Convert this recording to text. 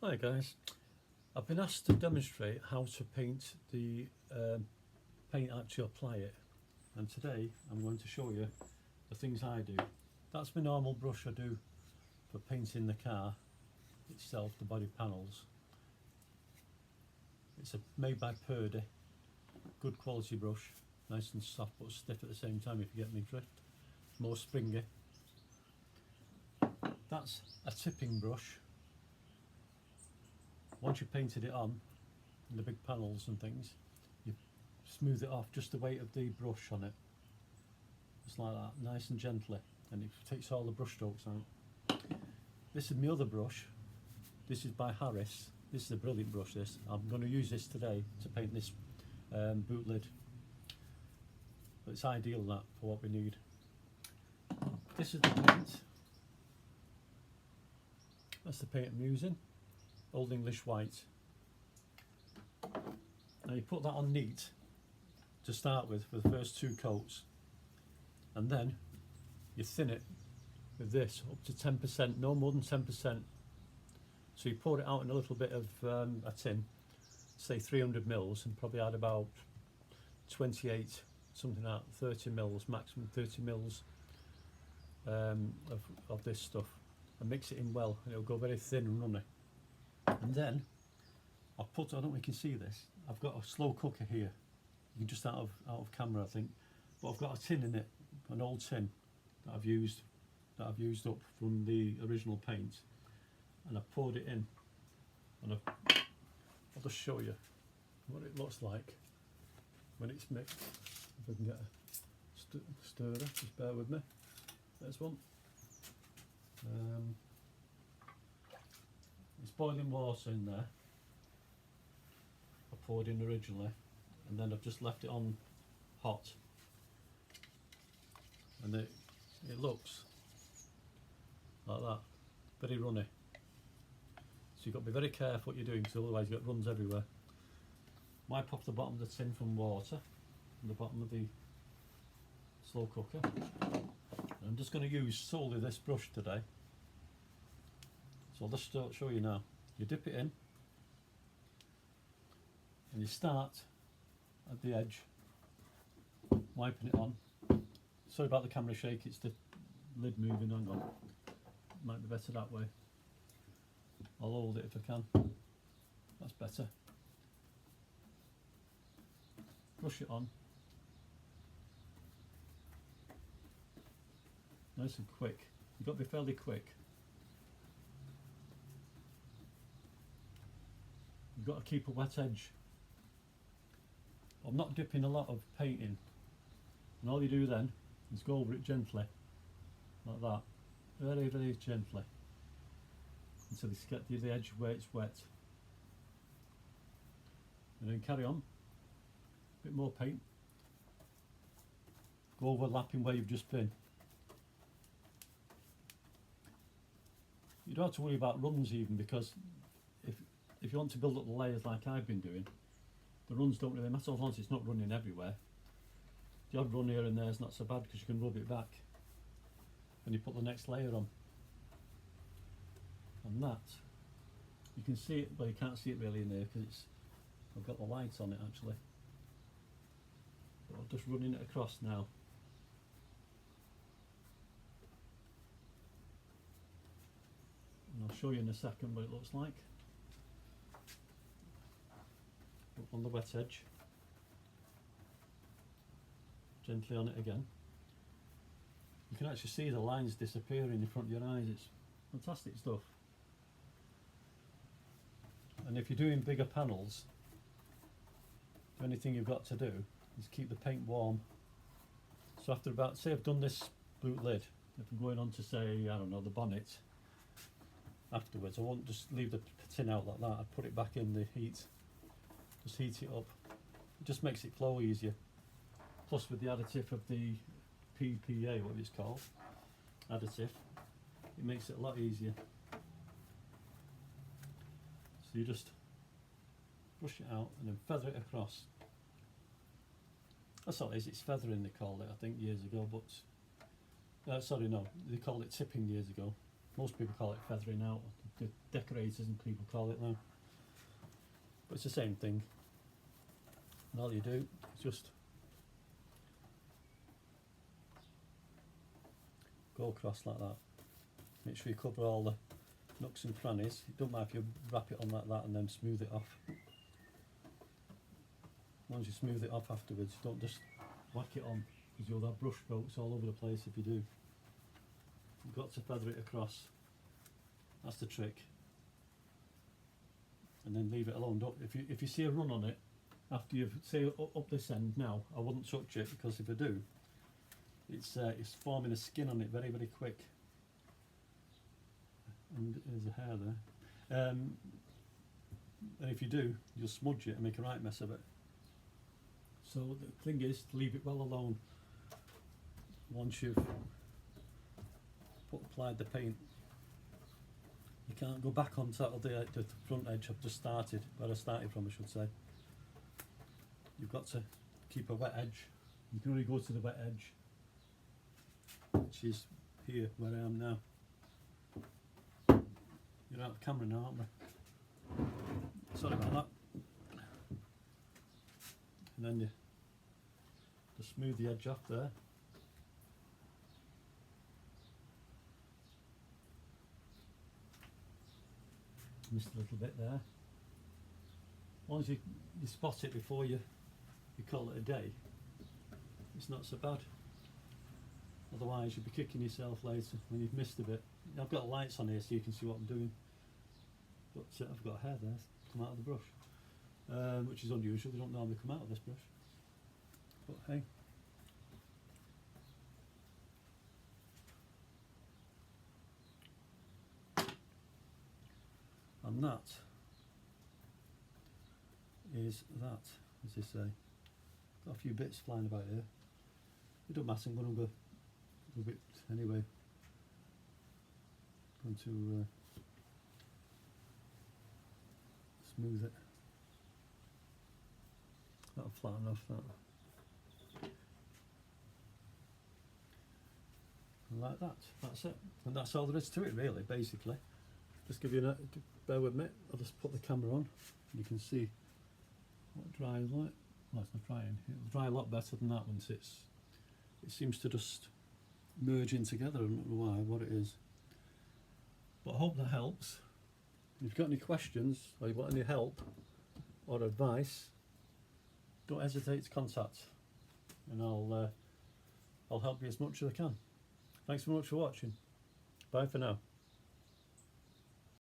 Hi guys, I've been asked to demonstrate how to paint the paint actually apply it, and today I'm going to show you the things I do. That's my normal brush I do for painting the car itself, the body panels. It's made by Purdy, good quality brush, nice and soft but stiff at the same time if you get me drift, more springy. That's a tipping brush. Once you've painted it on, the big panels and things, you smooth it off, just the weight of the brush on it, just like that, nice and gently, and it takes all the brush strokes out. This is my other brush. This is by Harris. This is a brilliant brush, this. I'm going to use this today to paint this boot lid, but it's ideal that for what we need. This is the paint. That's the paint I'm using, Old English White. Now you put that on neat to start with the first two coats, and then you thin it with this up to 10%, no more than 10%. So you pour it out in a little bit of a tin, say 300 mils, and probably add about 28, something like 30 mils, maximum 30 mils of this stuff, and mix it in well, and it'll go very thin and runny. And then I've put, I don't know if you can see this, I've got a slow cooker here. You can just out of camera I think, but I've got a tin in it, an old tin that I've used up from the original paint, and I've poured it in, and I'll just show you what it looks like when it's mixed. If I can get a stirrer, just bear with me. There's one. It's boiling water in there. I poured in originally, and then I've just left it on hot, and it looks like that, very runny. So you've got to be very careful what you're doing, because otherwise you get runs everywhere. Wipe off the bottom of the tin from water, from the bottom of the slow cooker. I'm just going to use solely this brush today. So I'll just show you now. You dip it in, and you start at the edge, wiping it on. Sorry about the camera shake, it's the lid moving, hang on. Might be better that way. I'll hold it if I can. That's better. Brush it on. Nice and quick. You've got to be fairly quick. You've got to keep a wet edge. I'm not dipping a lot of paint in, and all you do then is go over it gently, like that, very, very gently, until you get to the edge where it's wet, and then carry on. A bit more paint. Go overlapping where you've just been. You don't have to worry about runs even, because if you want to build up the layers like I've been doing, the runs don't really matter as long as it's not running everywhere. The odd run here and there is not so bad, because you can rub it back and you put the next layer on. And that, you can see it, but you can't see it really in there because I've got the lights on it actually. But I'm just running it across now. And I'll show you in a second what it looks like. On the wet edge, gently on it again. You can actually see the lines disappearing in front of your eyes. It's fantastic stuff. And if you're doing bigger panels, the only thing you've got to do is keep the paint warm. So after about, say I've done this boot lid, if I'm going on to say, I don't know, the bonnet, afterwards I won't just leave the tin out like that. I'd put it back in the heat. Just heat it up. It just makes it flow easier. Plus with the additive of the PPA, what it's called, additive, it makes it a lot easier. So you just brush it out and then feather it across. That's all it is, it's feathering they called it I think years ago, but sorry no, they called it tipping years ago. Most people call it feathering out. The decorators and people call it now. But it's the same thing. And all you do is just go across like that. Make sure you cover all the nooks and crannies. It don't matter if you wrap it on like that and then smooth it off. Once you smooth it off afterwards, don't just whack it on, because you'll have brush strokes all over the place if you do. You've got to feather it across. That's the trick. And then leave it alone. Don't, if you see a run on it after you've say up this end now, I wouldn't touch it, because if I do, it's forming a skin on it very, very quick. And there's a hair there. And if you do, you'll smudge it and make a right mess of it. So the thing is to leave it well alone. Once you've applied the paint, you can't go back on top of the front edge I've just started, where I started from, I should say. You've got to keep a wet edge. You can only go to the wet edge, which is here where I am now. You're out of camera now, aren't we? Sorry about that. And then you just smooth the edge off there. Missed a little bit there. Once you spot it before you call it a day, it's not so bad. Otherwise you'll be kicking yourself later when you've missed a bit. I've got lights on here so you can see what I'm doing, but I've got hair there come out of the brush, which is unusual. They don't normally come out of this brush, but hey. And that is that, as they say. Got a few bits flying about here. It don't matter, I'm going to go a bit anyway. Going to smooth it. That'll flatten off that. And like that, that's it. And that's all there is to it really, basically. Just give you a, bear with me, I'll just put the camera on. You can see what it dries like. Well, it's not drying. It'll dry a lot better than that once it seems to just merge in together. I don't know why, what it is. But I hope that helps. If you've got any questions or you want any help or advice, don't hesitate to contact, and I'll help you as much as I can. Thanks so much for watching. Bye for now.